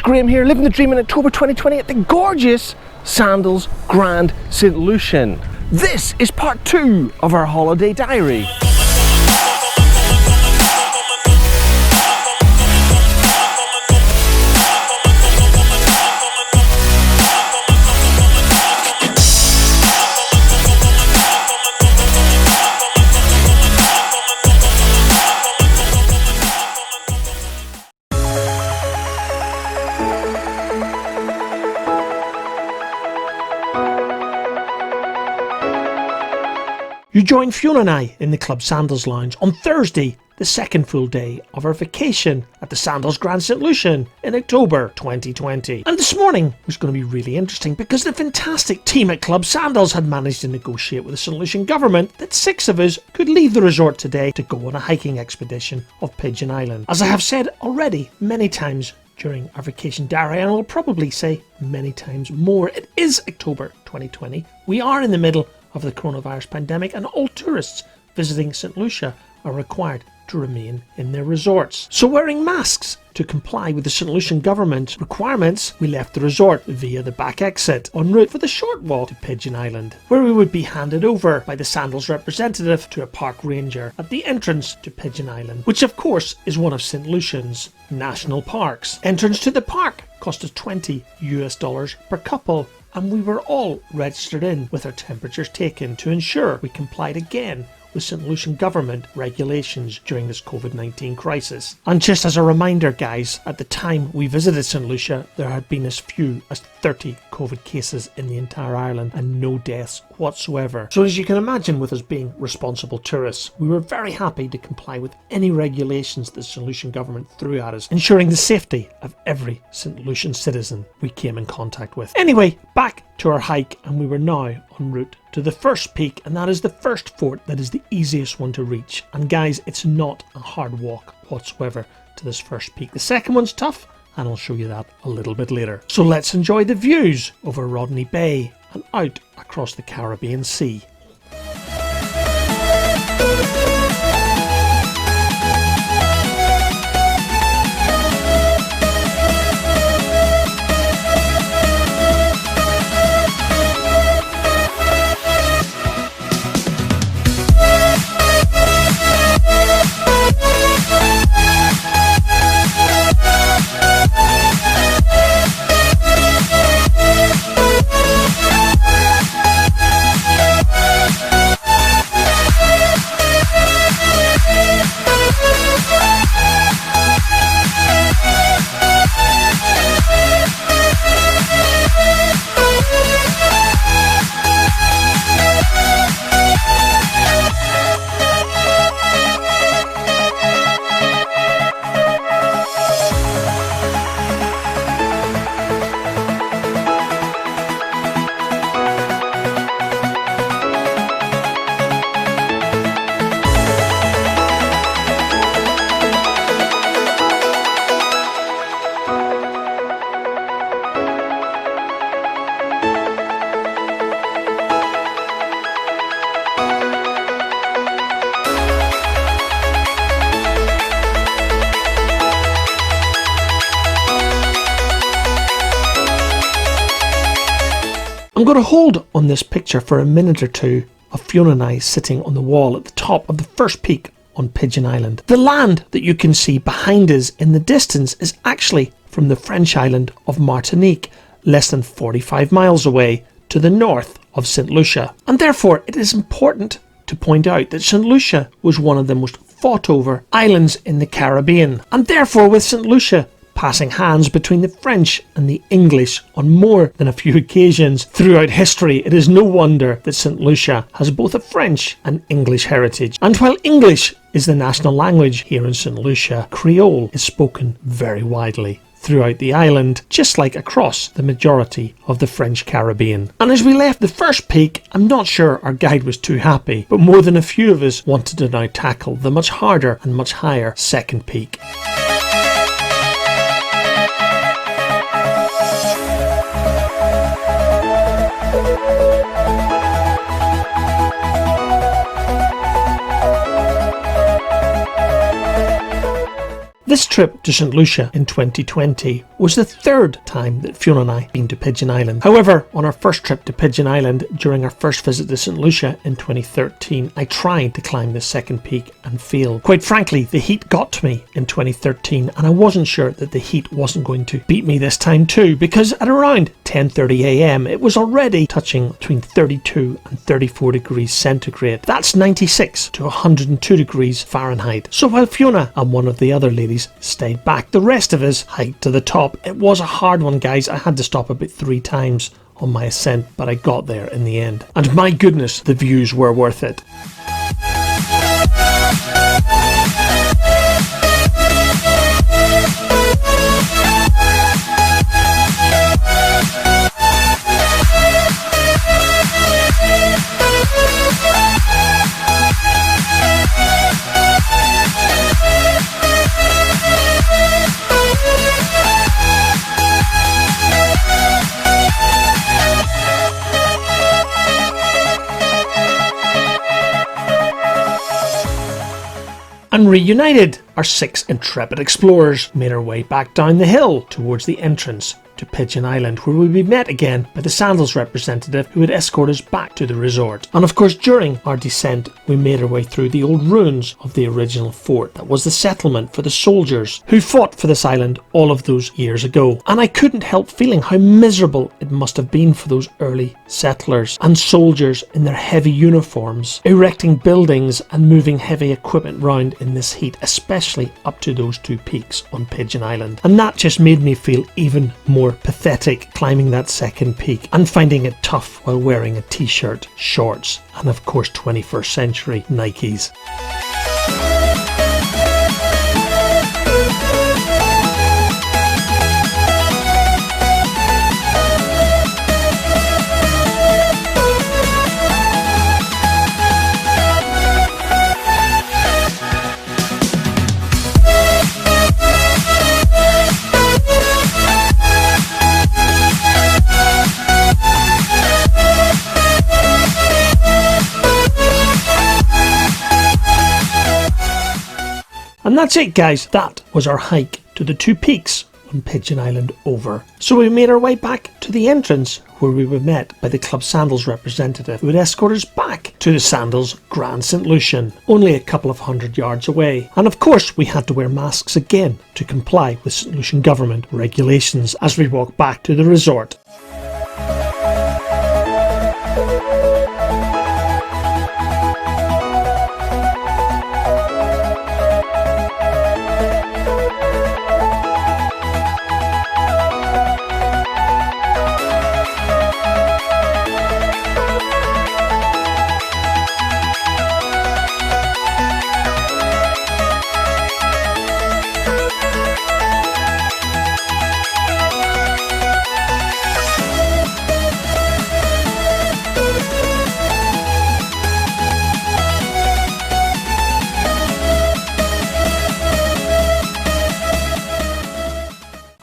Graham here, living the dream in October 2020 at the gorgeous Sandals Grande Saint Lucia. This is part 2 of our holiday diary. You joined Fiona and I in the Club Sandals Lounge on Thursday, the second full day of our vacation at the Sandals Grande Saint Lucia in October 2020. And this morning was going to be really interesting because the fantastic team at Club Sandals had managed to negotiate with the Saint Lucian government that 6 of us could leave the resort today to go on a hiking expedition of Pigeon Island. As I have said already many times during our vacation diary, and I will probably say many times more, it is October 2020. We are in the middle of the coronavirus pandemic, and all tourists visiting St. Lucia are required to remain in their resorts. So wearing masks to comply with the St. Lucian government requirements, we left the resort via the back exit en route for the short walk to Pigeon Island, where we would be handed over by the Sandals representative to a park ranger at the entrance to Pigeon Island, which of course is one of St. Lucian's national parks. Entrance to the park cost us $20 per couple, and we were all registered in with our temperatures taken to ensure we complied again with St. Lucian government regulations during this COVID-19 crisis. And just as a reminder guys, at the time we visited St. Lucia, there had been as few as 30 COVID cases in the entire island and no deaths whatsoever. So as you can imagine, with us being responsible tourists, we were very happy to comply with any regulations the St. Lucian government threw at us, ensuring the safety of every St. Lucian citizen we came in contact with. Anyway, back to our hike, and we were now en route to the first peak, and that is the first fort that is the easiest one to reach. And guys, it's not a hard walk whatsoever to this first peak. The second one's tough, and I'll show you that a little bit later. So let's enjoy the views over Rodney Bay and out across the Caribbean Sea. I'm going to hold on this picture for a minute or two of Fiona and I sitting on the wall at the top of the first peak on Pigeon Island. The land that you can see behind us in the distance is actually from the French island of Martinique, less than 45 miles away to the north of St. Lucia. And therefore it is important to point out that St. Lucia was one of the most fought over islands in the Caribbean. And therefore, with St. Lucia passing hands between the French and the English on more than a few occasions throughout history, it is no wonder that St. Lucia has both a French and English heritage. And while English is the national language here in St. Lucia, Creole is spoken very widely throughout the island, just like across the majority of the French Caribbean. And as we left the first peak, I'm not sure our guide was too happy, but more than a few of us wanted to now tackle the much harder and much higher second peak. This trip to St Lucia in 2020 was the third time that Fiona and I been to Pigeon Island. However, on our first trip to Pigeon Island during our first visit to St Lucia in 2013, I tried to climb the second peak and failed. Quite frankly, the heat got to me in 2013 and I wasn't sure that the heat wasn't going to beat me this time too, because at around 10:30 a.m. it was already touching between 32 and 34 degrees centigrade. That's 96 to 102 degrees Fahrenheit. So while Fiona and one of the other ladies stayed back, the rest of us hiked to the top. It was a hard one, guys. I had to stop about 3 times on my ascent, but I got there in the end. And my goodness, the views were worth it. And reunited, our 6 intrepid explorers made our way back down the hill towards the entrance to Pigeon Island, where we'd be met again by the Sandals representative who would escort us back to the resort. And of course, during our descent, we made our way through the old ruins of the original fort that was the settlement for the soldiers who fought for this island all of those years ago. And I couldn't help feeling how miserable it must have been for those early settlers and soldiers in their heavy uniforms, erecting buildings and moving heavy equipment round in this heat, especially up to those 2 peaks on Pigeon Island. And that just made me feel even more pathetic climbing that second peak and finding it tough while wearing a t-shirt, shorts and of course 21st century Nikes. And that's it, guys. That was our hike to the 2 peaks on Pigeon Island over. So we made our way back to the entrance, where we were met by the Club Sandals representative who would escort us back to the Sandals Grande Saint Lucia, only a couple of 100 yards away. And of course we had to wear masks again to comply with St Lucian government regulations as we walked back to the resort.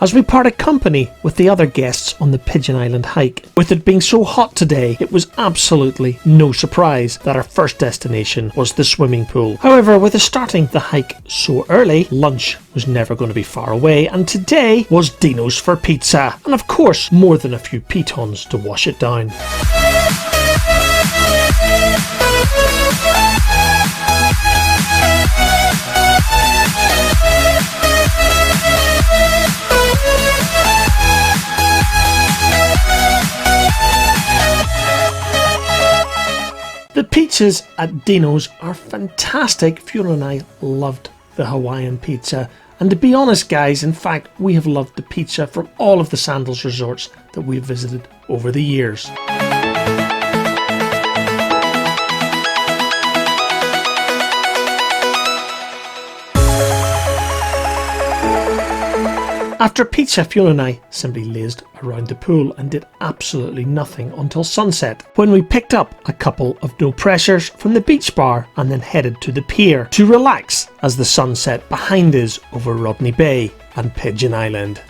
As we parted company with the other guests on the Pigeon Island hike. With it being so hot today, it was absolutely no surprise that our first destination was the swimming pool. However, with us starting the hike so early, lunch was never going to be far away, and today was Dino's for pizza, and of course more than a few pitons to wash it down. The pizzas at Dino's are fantastic. Fiona and I loved the Hawaiian pizza. And to be honest, guys, in fact, we have loved the pizza from all of the Sandals resorts that we've visited over the years. After pizza, Fiona and I simply lazed around the pool and did absolutely nothing until sunset, when we picked up a couple of no pressures from the beach bar and then headed to the pier to relax as the sun set behind us over Rodney Bay and Pigeon Island.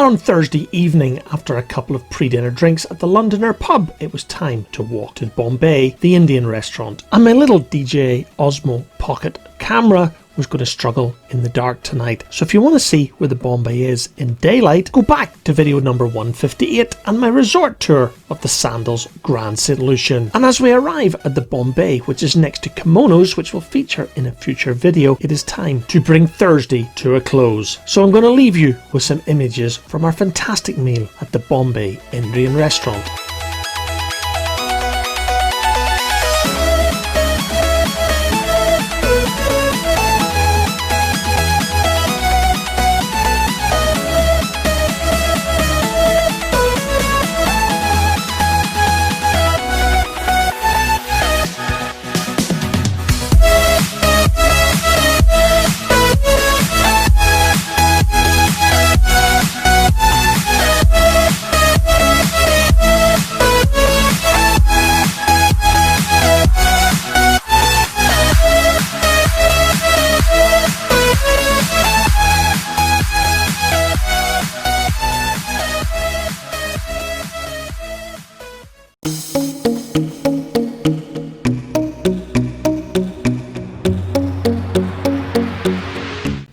And on Thursday evening, after a couple of pre-dinner drinks at the Londoner pub, it was time to walk to Bombay, the Indian restaurant. And my little DJI Osmo Pocket camera was going to struggle in the dark tonight. So if you want to see where the Bombay is in daylight, go back to video number 158 and my resort tour of the Sandals Grande Saint Lucia. And as we arrive at the Bombay, which is next to kimonos, which will feature in a future video, it is time to bring Thursday to a close. So I'm going to leave you with some images from our fantastic meal at the Bombay Indian restaurant.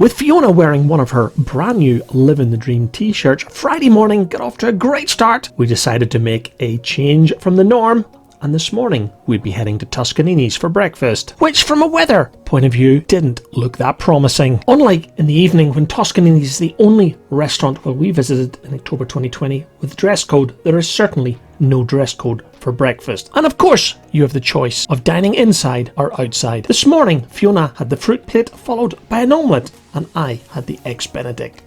With Fiona wearing one of her brand new Liv'n the Dream t-shirts, Friday morning got off to a great start. We decided to make a change from the norm, and this morning we'd be heading to Toscanini's for breakfast, which from a weather point of view didn't look that promising. Unlike in the evening when Toscanini's is the only restaurant we visited in October 2020 with dress code, there is certainly no dress code for breakfast. And of course, you have the choice of dining inside or outside. This morning, Fiona had the fruit plate followed by an omelette, and I had the Eggs Benedict.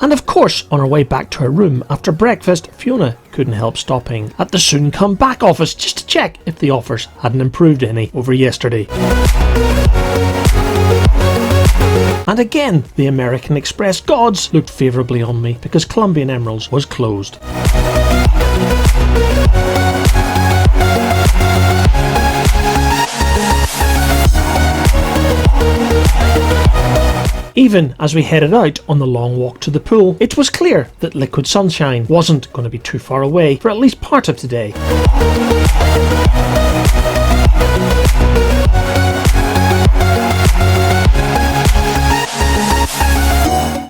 And of course, on our way back to her room after breakfast, Fiona couldn't help stopping at the soon come back office just to check if the offers hadn't improved any over yesterday. And again, the American Express gods looked favourably on me because Colombian Emeralds was closed. Even as we headed out on the long walk to the pool, it was clear that Liquid Sunshine wasn't going to be too far away for at least part of today.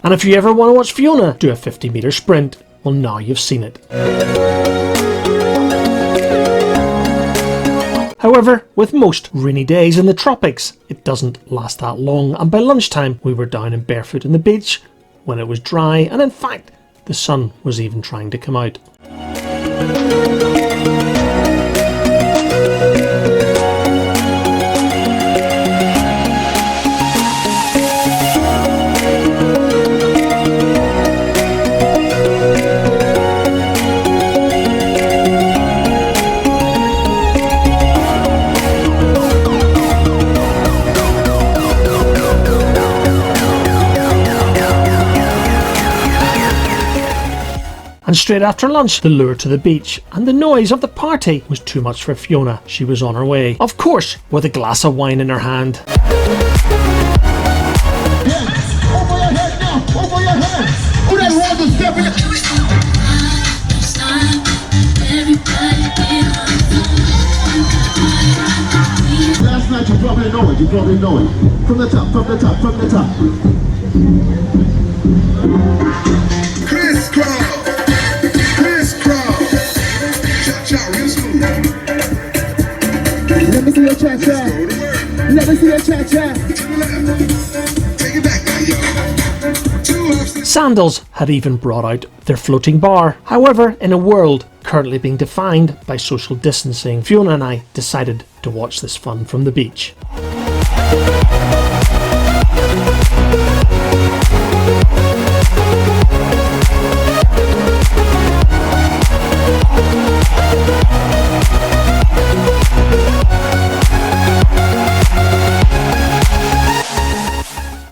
And if you ever want to watch Fiona do a 50-metre sprint, well, now you've seen it. However, with most rainy days in the tropics, it doesn't last that long, and by lunchtime we were down and barefoot on the beach when it was dry, and in fact the sun was even trying to come out. And straight after lunch, the lure to the beach and the noise of the party was too much for Fiona. She was on her way, of course, with a glass of wine in her hand. Over your head now, over your head. Who that wants to step in? Last night you probably know it, From the top, from the top, from the top. Crisscross. Let me see your cha-cha. Let me see your cha-cha. Take it back now, yo. Sandals had even brought out their floating bar. However, in a world currently being defined by social distancing, Fiona and I decided to watch this fun from the beach.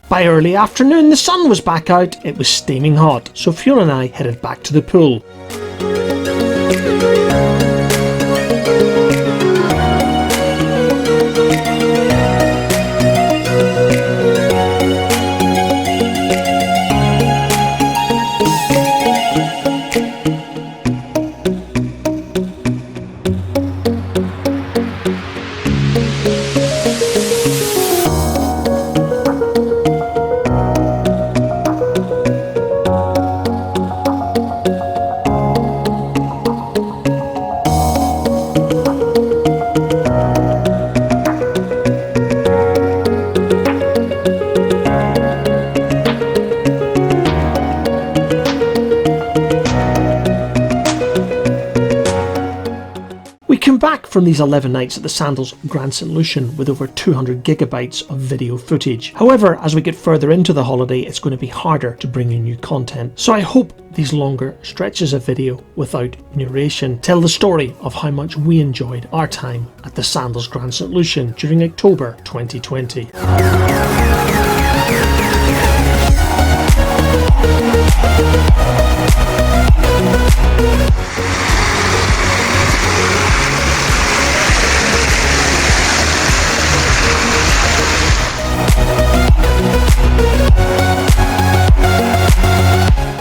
By early afternoon, the sun was back out, it was steaming hot, so Fiona and I headed back to the pool. from these 11 nights at the Sandals Grande Saint Lucia with over 200 gigabytes of video footage. However, as we get further into the holiday, it's going to be harder to bring you new content. So I hope these longer stretches of video without narration tell the story of how much we enjoyed our time at the Sandals Grande Saint Lucia during October 2020.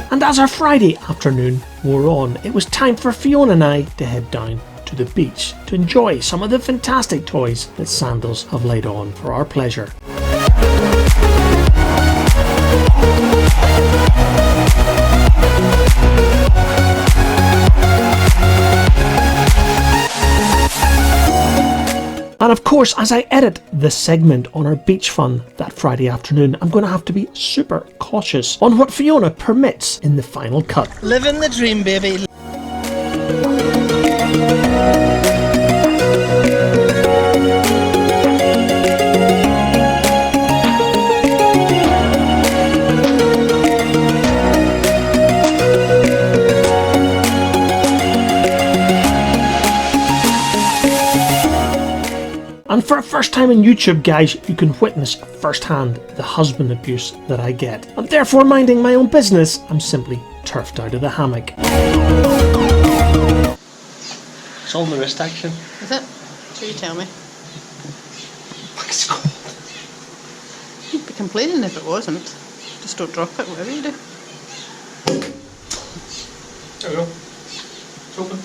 And as our Friday afternoon wore on, it was time for Fiona and I to head down to the beach to enjoy some of the fantastic toys that Sandals have laid on for our pleasure. And of course, as I edit this segment on our beach fun that Friday afternoon, I'm going to have to be super cautious on what Fiona permits in the final cut. Living the dream, baby. And for a first time on YouTube, guys, you can witness firsthand the husband abuse that I get. And therefore, minding my own business, I'm simply turfed out of the hammock. It's all in the wrist action. Is it? So you tell me. It's cold. You'd be complaining if it wasn't. Just don't drop it, whatever you do. There we go. It's open.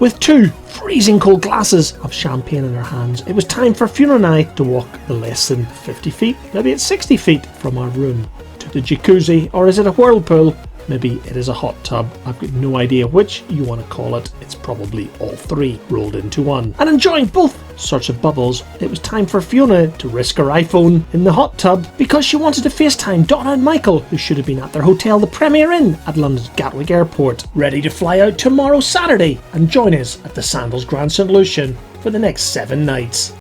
With two freezing cold glasses of champagne in our hands, it was time for Fiona and I to walk the less than 50 feet, maybe it's 60 feet from our room, to the jacuzzi, or is it a whirlpool? Maybe it is a hot tub. I've got no idea which you want to call it. It's probably all three rolled into one. And enjoying both sorts of bubbles, it was time for Fiona to risk her iPhone in the hot tub because she wanted to FaceTime Donna and Michael, who should have been at their hotel, the Premier Inn at London's Gatwick Airport, ready to fly out tomorrow Saturday and join us at the Sandals Grande Saint Lucia for the next 7 nights.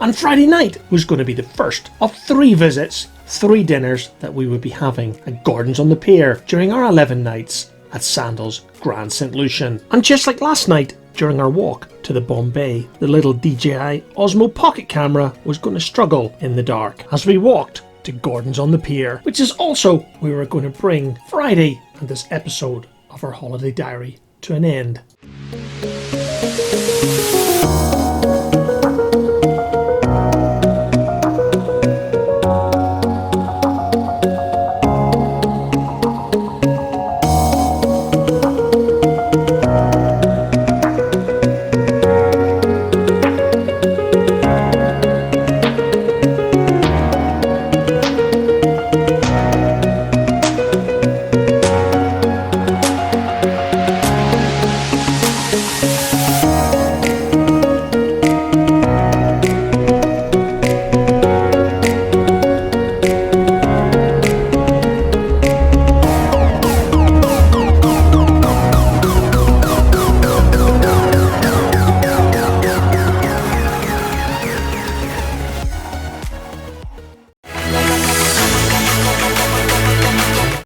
And Friday night was going to be the first of 3 visits, 3 dinners that we would be having at Gordon's on the Pier during our 11 nights at Sandals Grande Saint Lucia. And just like last night, during our walk to the Bombay, the little DJI Osmo pocket camera was going to struggle in the dark as we walked to Gordon's on the Pier, which is also where we were going to bring Friday and this episode of our holiday diary to an end.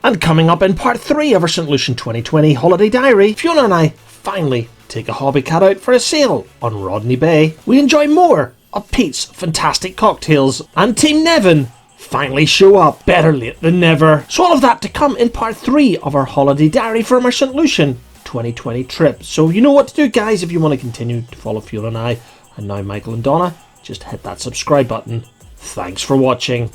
And coming up in part 3 of our St. Lucia 2020 holiday diary, Fiona and I finally take a hobby cat out for a sail on Rodney Bay. We enjoy more of Pete's fantastic cocktails, and Team Liv'n finally show up. Better late than never. So all of that to come in part 3 of our holiday diary from our St. Lucia 2020 trip. So you know what to do, guys, if you want to continue to follow Fiona and I, and now Michael and Donna, just hit that subscribe button. Thanks for watching.